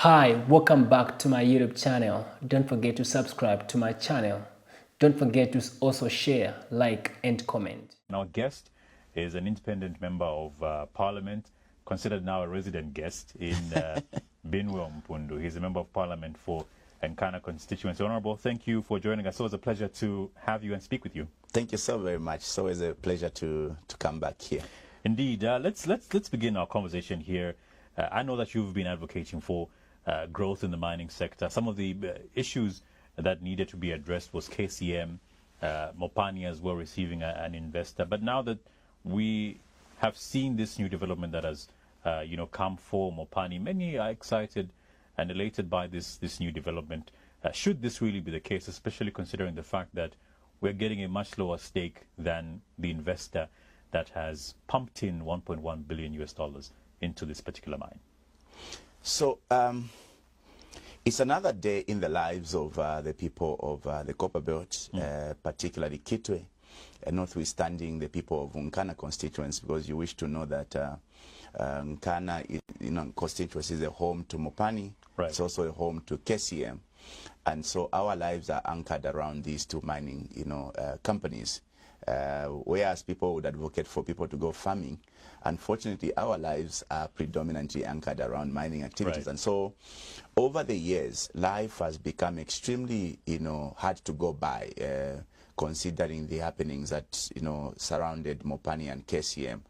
Hi, welcome back to my YouTube channel. Don't forget to subscribe to my channel. Don't forget to also share, like, and comment. Our guest is an independent member of Parliament, considered now a resident guest in Binwell Mpundu. He's a member of Parliament for Nkana constituency. Honorable, thank you for joining us. It was a pleasure to have you and speak with you. Thank you so very much. It's always a pleasure to come back here. Indeed. Let's begin our conversation here. I know that you've been advocating for growth in the mining sector. Some of the issues that needed to be addressed was KCM, Mopani as well receiving an investor. But now that we have seen this new development that has come for Mopani, many are excited and elated by this new development. Should this really be the case, especially considering the fact that we're getting a much lower stake than the investor that has pumped in 1.1 billion US dollars into this particular mine? So it's another day in the lives of the people of the Copper Belt, particularly Kitwe, notwithstanding the people of Nkana constituency, because you wish to know that Nkana constituency is a home to Mopani. Right. It's also a home to KCM. And so our lives are anchored around these two mining companies. Whereas people would advocate for people to go farming, unfortunately our lives are predominantly anchored around mining activities. Right. And so over the years, life has become extremely hard to go by, considering the happenings that surrounded Mopani and KCM.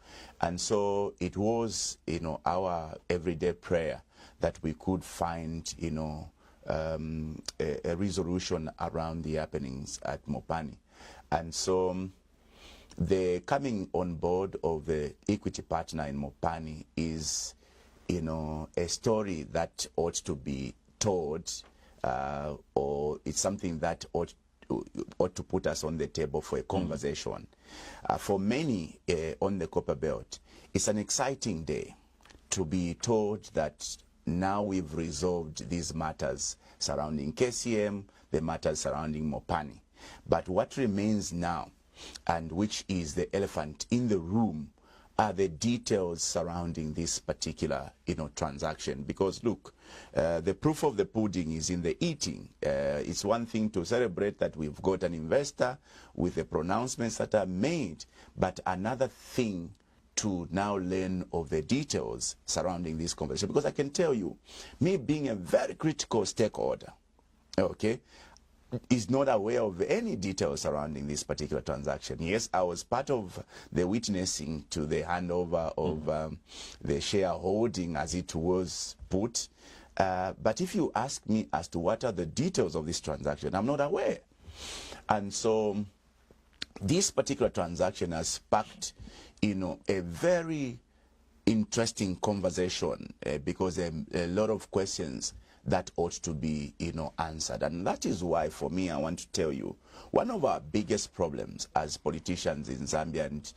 And so it was our everyday prayer that we could find a resolution around the happenings at Mopani. And so the coming on board of the equity partner in Mopani is, a story that ought to be told, or it's something that ought to put us on the table for a conversation. For many on the Copper Belt, it's an exciting day to be told that now we've resolved these matters surrounding KCM, the matters surrounding Mopani. But what remains now, and which is the elephant in the room, are the details surrounding this particular transaction. Because look, the proof of the pudding is in the eating. It's one thing to celebrate that we've got an investor with the pronouncements that are made, but another thing to now learn of the details surrounding this conversation. Because I can tell you, me being a very critical stakeholder, okay, is not aware of any details surrounding this particular transaction. Yes, I was part of the witnessing to the handover of the shareholding as it was put. But if you ask me as to what are the details of this transaction, I'm not aware. And so this particular transaction has sparked a very interesting conversation because a lot of questions that ought to be answered. And that is why, for me, I want to tell you, one of our biggest problems as politicians in Zambia and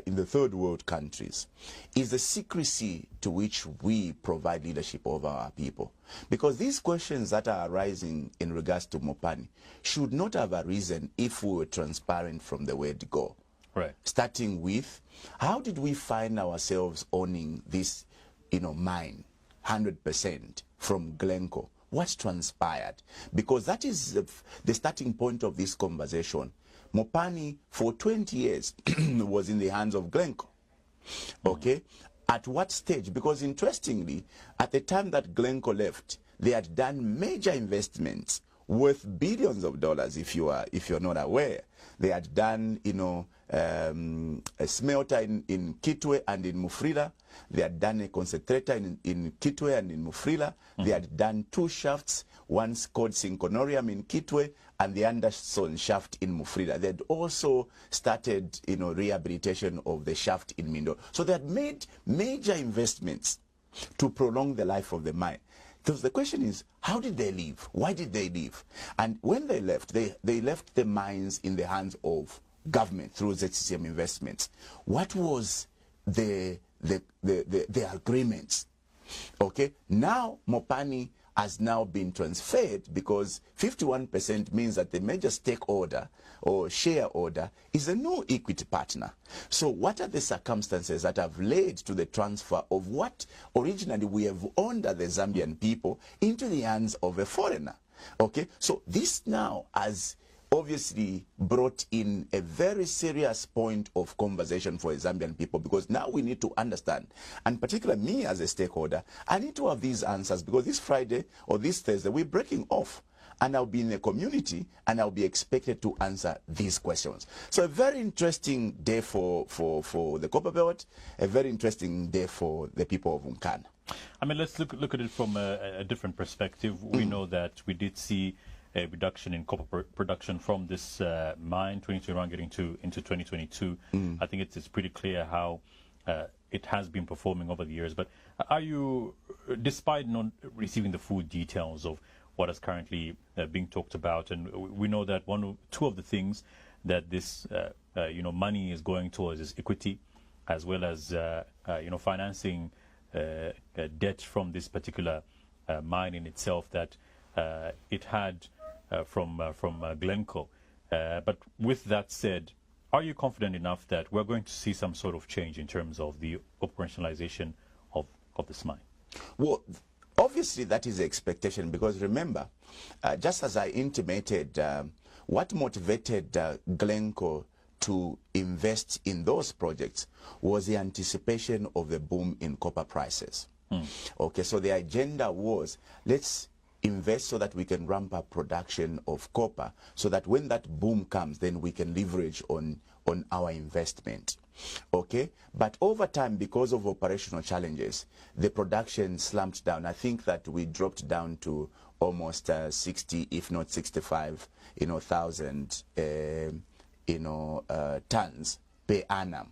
in the third world countries is the secrecy to which we provide leadership over our people. Because these questions that are arising in regards to Mopani should not have arisen if we were transparent from the word go. Right. Starting with, how did we find ourselves owning this mine 100% from Glencore? What transpired? Because that is the starting point of this conversation. Mopani for 20 years was in the hands of Glencore. Okay? At what stage? Because interestingly, at the time that Glencore left, they had done major investments worth billions of dollars. If you're not aware, they had done a smelter in Kitwe and in Mufrila. They had done a concentrator in Kitwe and in Mufrila. They had done two shafts, one called Synchronorium in Kitwe and the Anderson shaft in Mufrila. They had also started rehabilitation of the shaft in Mindo. So they had made major investments to prolong the life of the mine. So the question is, how did they leave? Why did they leave? And when they left, they left the mines in the hands of government through ZCCM investments. What was the agreements? Okay, now Mopani has now been transferred, because 51% means that the major stakeholder or shareholder is a new equity partner. So what are the circumstances that have led to the transfer of what originally we have owned as the Zambian people into the hands of a foreigner? Okay, so this now has obviously brought in a very serious point of conversation for Zambian people, because now we need to understand, and particularly me as a stakeholder, I need to have these answers, because this Friday or this Thursday we're breaking off, and I'll be in the community and I'll be expected to answer these questions. So a very interesting day for the Copper Belt, a very interesting day for the people of Nkana. I mean, let's look at it from a different perspective. We know that we did see a reduction in copper production from this mine, 2021 getting into 2022. I think it's pretty clear how it has been performing over the years. But are you, despite not receiving the full details of what is currently being talked about, and we know that two of the things that this money is going towards is equity, as well as financing debt from this particular mine in itself that it had from Glencore. But with that said, are you confident enough that we're going to see some sort of change in terms of the operationalization of this mine? Well, obviously that is the expectation, because remember, just as I intimated, what motivated Glencore to invest in those projects was the anticipation of the boom in copper prices. Okay, so the agenda was, let's invest so that we can ramp up production of copper, so that when that boom comes, then we can leverage on our investment. Okay, but over time, because of operational challenges, the production slumped down. I think that we dropped down to almost 60, if not 65, thousand tons per annum.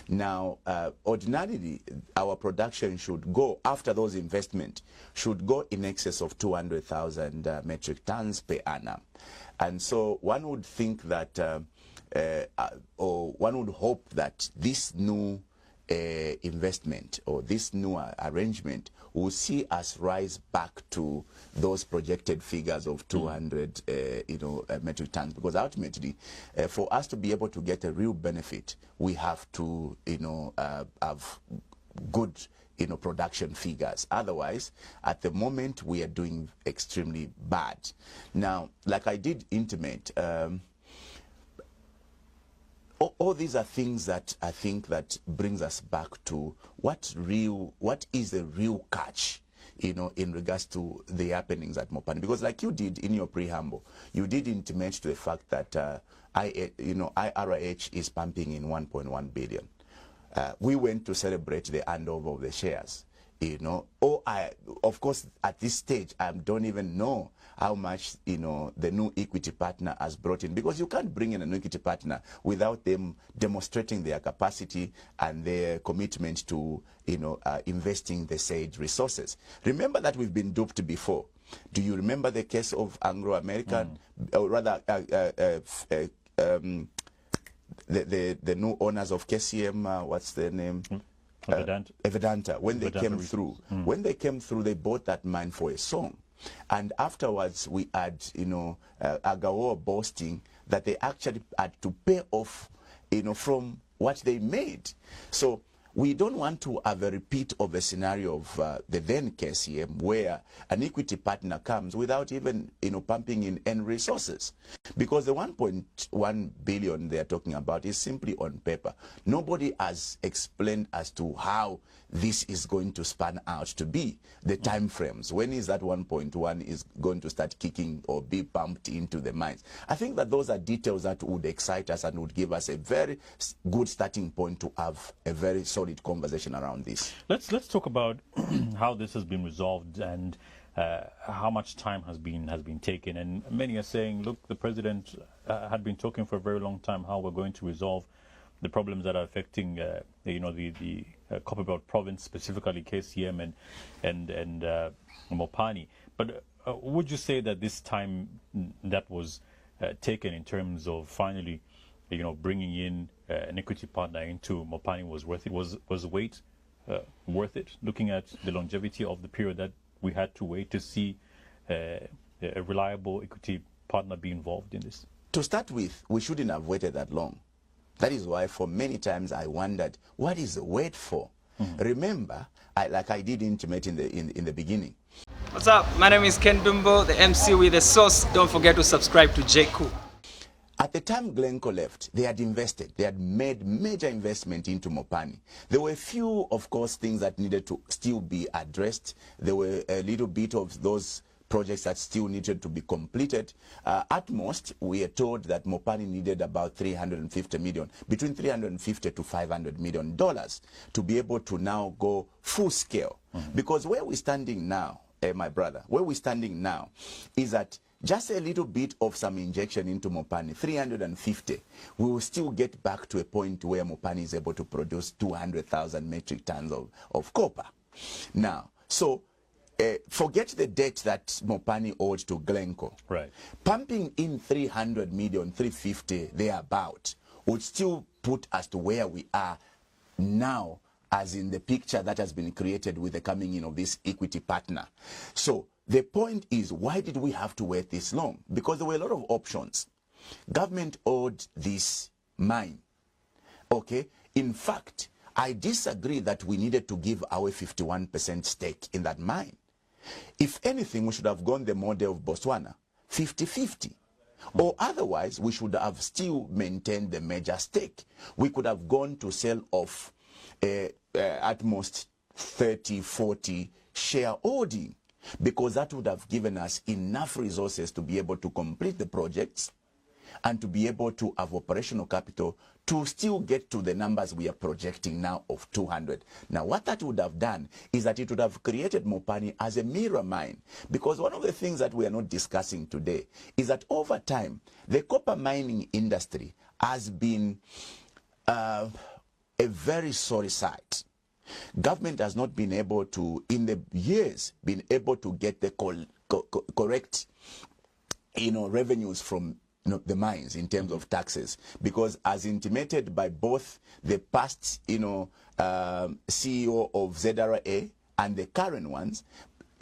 Now, ordinarily, our production should go, after those investments, should go in excess of 200,000 metric tons per annum. And so one would think that, or one would hope that this new investment or this new arrangement will see us rise back to those projected figures of 200 metric tons, because ultimately for us to be able to get a real benefit, we have to have good production figures. Otherwise, at the moment, we are doing extremely bad. Now, like I did intimate, all these are things that I think that brings us back to what is the real catch, in regards to the happenings at Mopani. Because like you did in your preamble, you did intimate to the fact that IRH is pumping in 1.1 billion. We went to celebrate the handover of the shares. Of course, at this stage, I don't even know how much, the new equity partner has brought in, because you can't bring in an equity partner without them demonstrating their capacity and their commitment to, investing the said resources. Remember that we've been duped before. Do you remember the case of Anglo-American, or rather, the new owners of KCM, what's their name? Evidanta. When they came through, they bought that mine for a song. And afterwards, we had, Agawa boasting that they actually had to pay off, from what they made. So we don't want to have a repeat of the scenario of the then KCM, where an equity partner comes without even, pumping in any resources. Because the 1.1 billion they're talking about is simply on paper. Nobody has explained as to how this is going to span out to be, the time frames. When is that 1.1 is going to start kicking or be pumped into the mines? I think that those are details that would excite us and would give us a very good starting point to have a very solid conversation around this. Let's talk about how this has been resolved and how much time has been taken. And many are saying, look, the president had been talking for a very long time how we're going to resolve the problems that are affecting the Copperbelt province, specifically KCM and Mopani. But would you say that this time that was taken in terms of finally bringing in an equity partner into Mopani was worth it? Was the wait worth it, looking at the longevity of the period that we had to wait to see a reliable equity partner be involved in this? To start with, we shouldn't have waited that long. That is why for many times I wondered, what is the wait for? Remember, like I did intimate in the beginning. What's up? My name is Ken Bimbo, the MC with the sauce. Don't forget to subscribe to JQ. At the time Glencore left, they had invested. They had made major investment into Mopani. There were a few, of course, things that needed to still be addressed. There were a little bit of those projects that still needed to be completed. At most, we are told that Mopani needed about 350 million, between 350 to 500 million dollars to be able to now go full scale. Because where we're standing now, my brother, where we're standing now is that just a little bit of some injection into Mopani, 350, we will still get back to a point where Mopani is able to produce 200,000 metric tons of copper. Now, so forget the debt that Mopani owed to Glencore. Right. Pumping in 300 million, 350, thereabout, would still put us to where we are now, as in the picture that has been created with the coming in of this equity partner. So the point is, why did we have to wait this long? Because there were a lot of options. Government owed this mine. Okay? In fact, I disagree that we needed to give away 51% stake in that mine. If anything, we should have gone the model of Botswana, 50-50. Or otherwise, we should have still maintained the major stake. We could have gone to sell off at most 30-40 shareholding, because that would have given us enough resources to be able to complete the projects and to be able to have operational capital to still get to the numbers we are projecting now of 200. Now, what that would have done is that it would have created Mopani as a mirror mine. Because one of the things that we are not discussing today is that over time, the copper mining industry has been a very sorry sight. Government has not been able to, in the years, been able to get the correct, revenues from the mines in terms of taxes, because as intimated by both the past, CEO of ZRA and the current ones,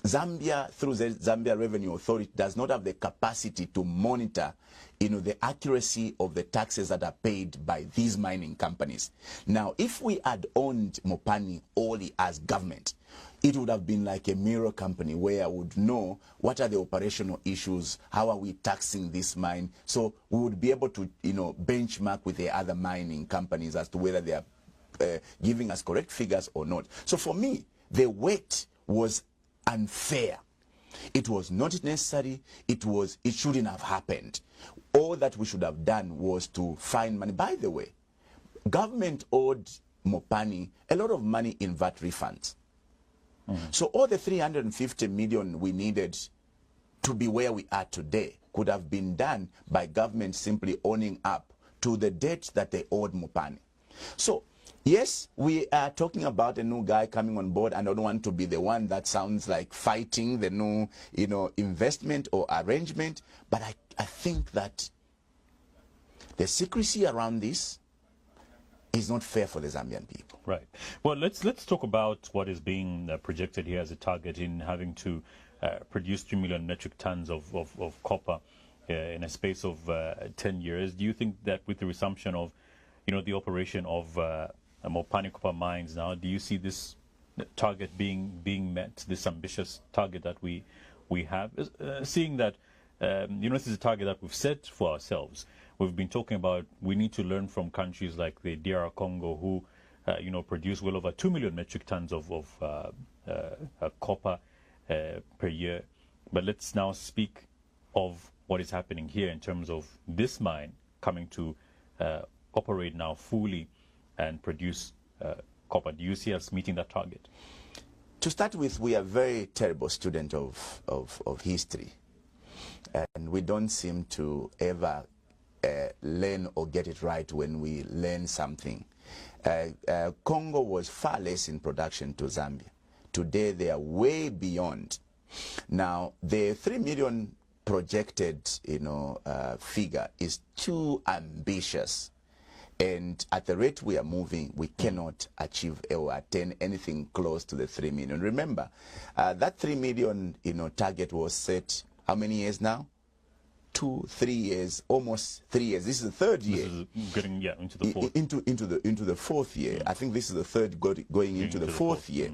Zambia, through the Zambia Revenue Authority, does not have the capacity to monitor, the accuracy of the taxes that are paid by these mining companies. Now, if we had owned Mopani only as government, it would have been like a mirror company where I would know what are the operational issues, how are we taxing this mine, so we would be able to, benchmark with the other mining companies as to whether they are giving us correct figures or not. So for me, the wait was unfair. It was not necessary. It shouldn't have happened. All that we should have done was to find money. By the way, government owed Mopani a lot of money in VAT refunds. So all the 350 million we needed to be where we are today could have been done by government simply owning up to the debt that they owed Mopani. So yes, we are talking about a new guy coming on board, and I don't want to be the one that sounds like fighting the new, investment or arrangement, but I think that the secrecy around this is not fair for the Zambian people. Right. Well, let's talk about what is being projected here as a target in having to produce 3 million metric tons of copper in a space of 10 years. Do you think that with the resumption of, the operation of Mopani copper mines now, do you see this target being met, this ambitious target that we have? Seeing that, this is a target that we've set for ourselves. We've been talking about we need to learn from countries like the DR Congo who, produce well over 2 million metric tons of copper per year. But let's now speak of what is happening here in terms of this mine coming to operate now fully and produce copper. Do you see us meeting that target? To start with, we are a very terrible student of history. And we don't seem to ever learn or get it right when we learn something. Congo was far less in production to Zambia. Today they are way beyond. Now the 3 million projected figure is too ambitious. And at the rate we are moving, we cannot achieve or attain anything close to the 3 million. Remember, that 3 million, target was set how many years now? 2, 3 years, almost 3 years. This is the third year. This is getting into the fourth. Into the fourth year. I think this is the third going into the fourth year.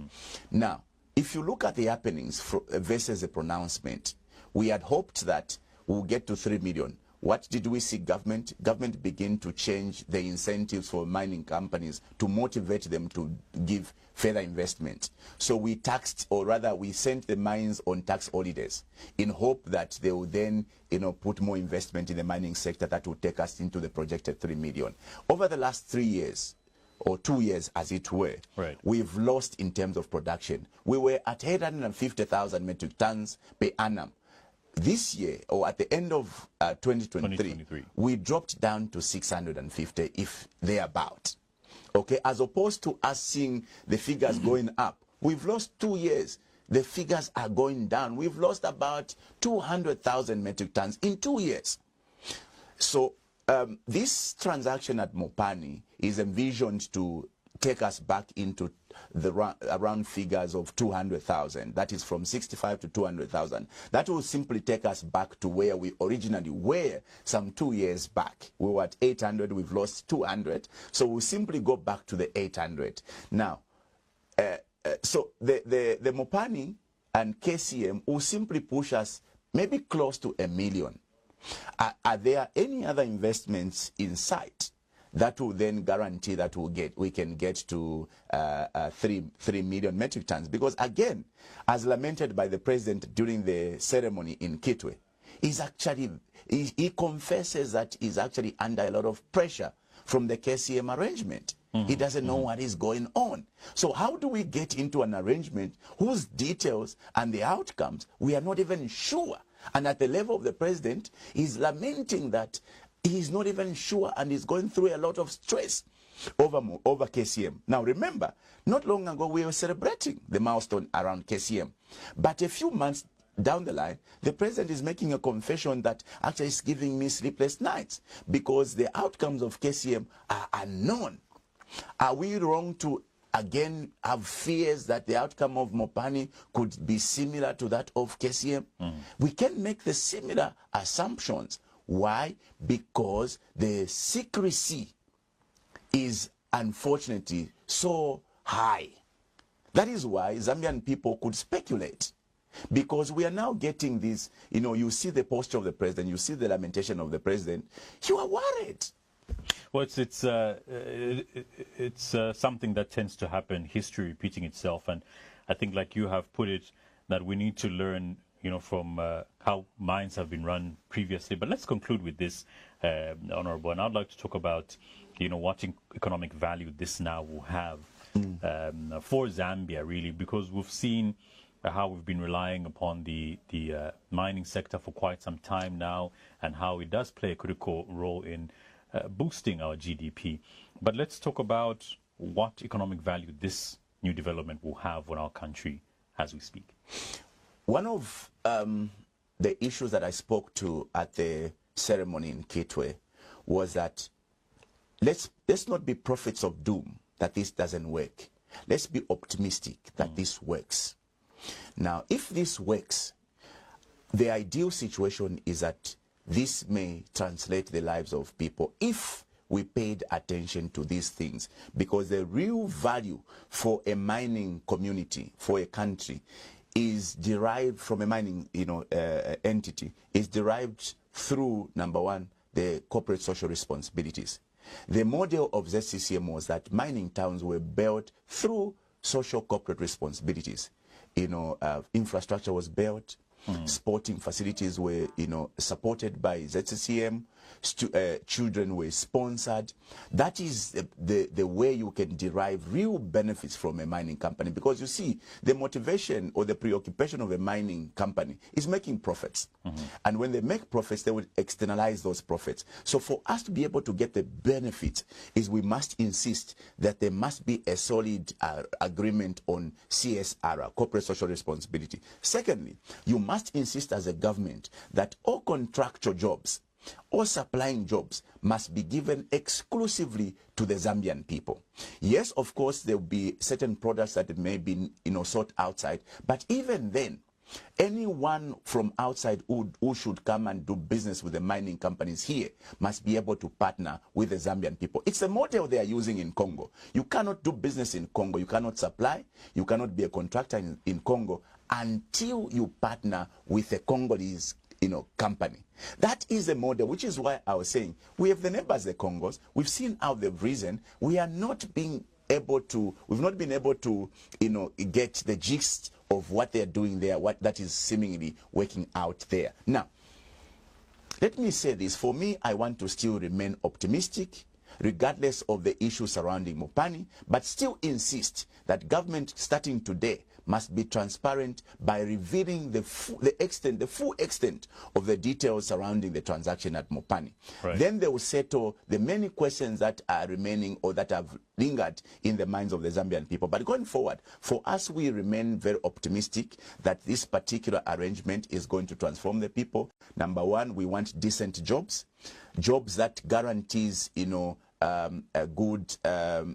Now, if you look at the happenings versus the pronouncement, we had hoped that we'll get to 3 million. What did we see government begin to change the incentives for mining companies to motivate them to give further investment? So we taxed, or rather we sent the mines on tax holidays in hope that they will then, put more investment in the mining sector that will take us into the projected 3 million. Over the last 3 years, or 2 years as it were, right, we've lost in terms of production. We were at 850,000 metric tons per annum. This year, or at the end of 2023, we dropped down to 650, if thereabout. Okay, as opposed to us seeing the figures going up. We've lost 2 years. The figures are going down. We've lost about 200,000 metric tons in 2 years. So this transaction at Mopani is envisioned to take us back into the around figures of 200,000. That is from 65 to 200,000. That will simply take us back to where we originally were some 2 years back. We were at 800, we've lost 200. So we'll simply go back to the 800. Now, so the Mopani and KCM will simply push us maybe close to 1 million. Are there any other investments in sight that will then guarantee that we can get to 3 million metric tons? Because again, as lamented by the president during the ceremony in Kitwe, he confesses that he's actually under a lot of pressure from the KCM arrangement. He doesn't know what is going on. So how do we get into an arrangement whose details and the outcomes we are not even sure? And at the level of the president, he's lamenting that he's not even sure and he's going through a lot of stress over KCM. Now remember, not long ago we were celebrating the milestone around KCM. But a few months down the line, the president is making a confession that actually is giving me sleepless nights because the outcomes of KCM are unknown. Are we wrong to again have fears that the outcome of Mopani could be similar to that of KCM? We can make the similar assumptions. Why? Because the secrecy is unfortunately so high. That is why Zambian people could speculate. Because we are now getting this, you see the posture of the president, you see the lamentation of the president, you are worried. Well, it's something that tends to happen, history repeating itself. And I think, like you have put it, that we need to learn from how mines have been run previously. But let's conclude with this, Honorable. And I'd like to talk about, what economic value this now will have for Zambia, really, because we've seen how we've been relying upon the mining sector for quite some time now, and how it does play a critical role in boosting our GDP. But let's talk about what economic value this new development will have on our country as we speak. One of the issues that I spoke to at the ceremony in Kitwe was that let's not be prophets of doom that this doesn't work. Let's be optimistic that this works. Now, if this works, the ideal situation is that this may translate the lives of people if we paid attention to these things, because the real value for a mining community, for a country, is derived from a mining entity, is derived through, number one, the corporate social responsibilities. The model of ZCCM was that mining towns were built through social corporate responsibilities. Infrastructure was built, sporting facilities were, supported by ZCCM, children were sponsored. That is the way you can derive real benefits from a mining company, because you see, the motivation or the preoccupation of a mining company is making profits. And when they make profits, they will externalize those profits. So for us to be able to get the benefit, is we must insist that there must be a solid agreement on CSR, corporate social responsibility. Secondly, you must insist as a government that all contractual jobs or supplying jobs must be given exclusively to the Zambian people. Yes, of course, there will be certain products that may be, sought outside, but even then, anyone from outside who should come and do business with the mining companies here must be able to partner with the Zambian people. It's a model they are using in Congo. You cannot do business in Congo. You cannot supply. You cannot be a contractor in Congo until you partner with a Congolese company. That is a model, which is why I was saying we have the neighbors, the Congos. We've seen how they've risen. We've not been able to, get the gist of what they're doing there, what that is seemingly working out there. Now, let me say this. For me, I want to still remain optimistic, regardless of the issues surrounding Mopani, but still insist that government, starting today, must be transparent by revealing the full extent of the details surrounding the transaction at Mopani. Right. Then they will settle the many questions that are remaining or that have lingered in the minds of the Zambian people. But going forward, for us, we remain very optimistic that this particular arrangement is going to transform the people. Number one, we want decent jobs that guarantees, good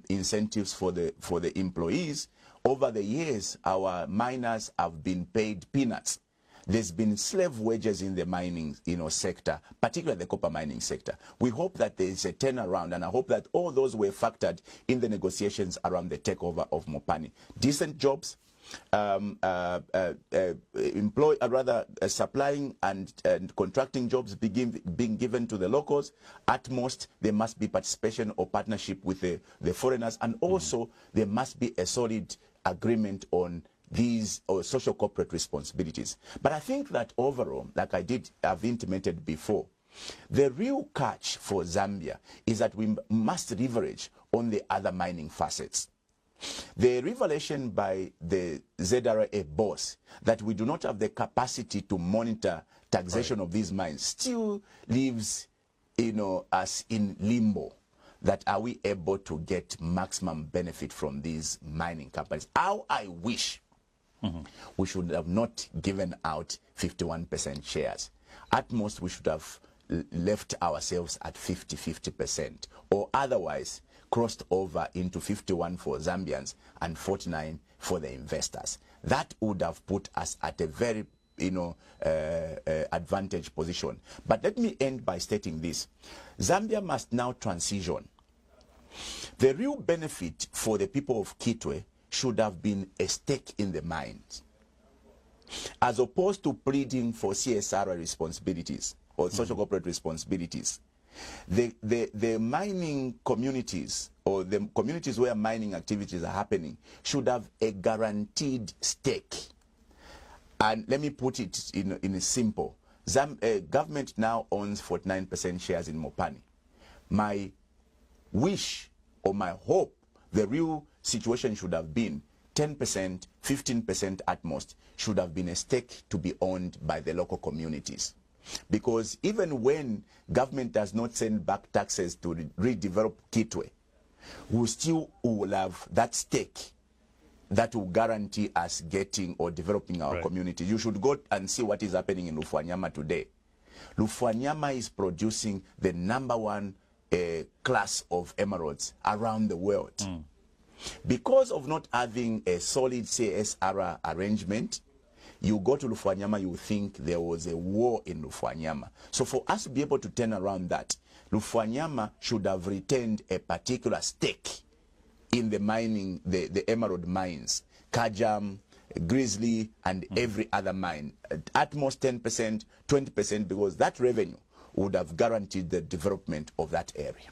incentives for the employees. Over the years, our miners have been paid peanuts. There's been slave wages in the mining, sector, particularly the copper mining sector. We hope that there is a turnaround, and I hope that all those were factored in the negotiations around the takeover of Mopani. Decent jobs, supplying and contracting jobs being given to the locals. At most, there must be participation or partnership with the foreigners, and also there must be a solid agreement on these social corporate responsibilities. But I think that overall, like I've intimated before, the real catch for Zambia is that we must leverage on the other mining facets. The revelation by the ZRA boss that we do not have the capacity to monitor taxation of these mines still leaves, us in limbo. That are we able to get maximum benefit from these mining companies? How I wish we should have not given out 51% shares. At most, we should have left ourselves at 50%, or otherwise crossed over into 51 for Zambians and 49 for the investors. That would have put us at a very advantage position. But let me end by stating this. Zambia must now transition. The real benefit for the people of Kitwe should have been a stake in the mines, as opposed to pleading for CSR responsibilities or social corporate responsibilities. The mining communities, or the communities where mining activities are happening, should have a guaranteed stake. And let me put it in a simple. Government now owns 49% shares in Mopani. My wish or my hope, the real situation should have been 10%, 15% at most, should have been a stake to be owned by the local communities. Because even when government does not send back taxes to redevelop Kitwe, we still will have that stake that will guarantee us getting or developing our community. You should go and see what is happening in Lufwanyama today. Lufwanyama is producing the #1 class of emeralds around the world. Because of not having a solid CSR arrangement, you go to Lufwanyama, you think there was a war in Lufwanyama. So for us to be able to turn around that, Lufwanyama should have retained a particular stake in the mining, the emerald mines, Kajam, Grizzly, and every other mine. At most 10%, 20%, because that revenue would have guaranteed the development of that area.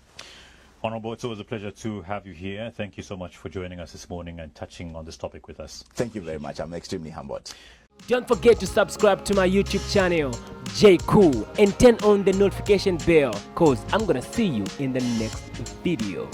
Honorable, it's always a pleasure to have you here. Thank you so much for joining us this morning and touching on this topic with us. Thank you very much. I'm extremely humbled. Don't forget to subscribe to my YouTube channel, J Cool, and turn on the notification bell, cause I'm gonna see you in the next video.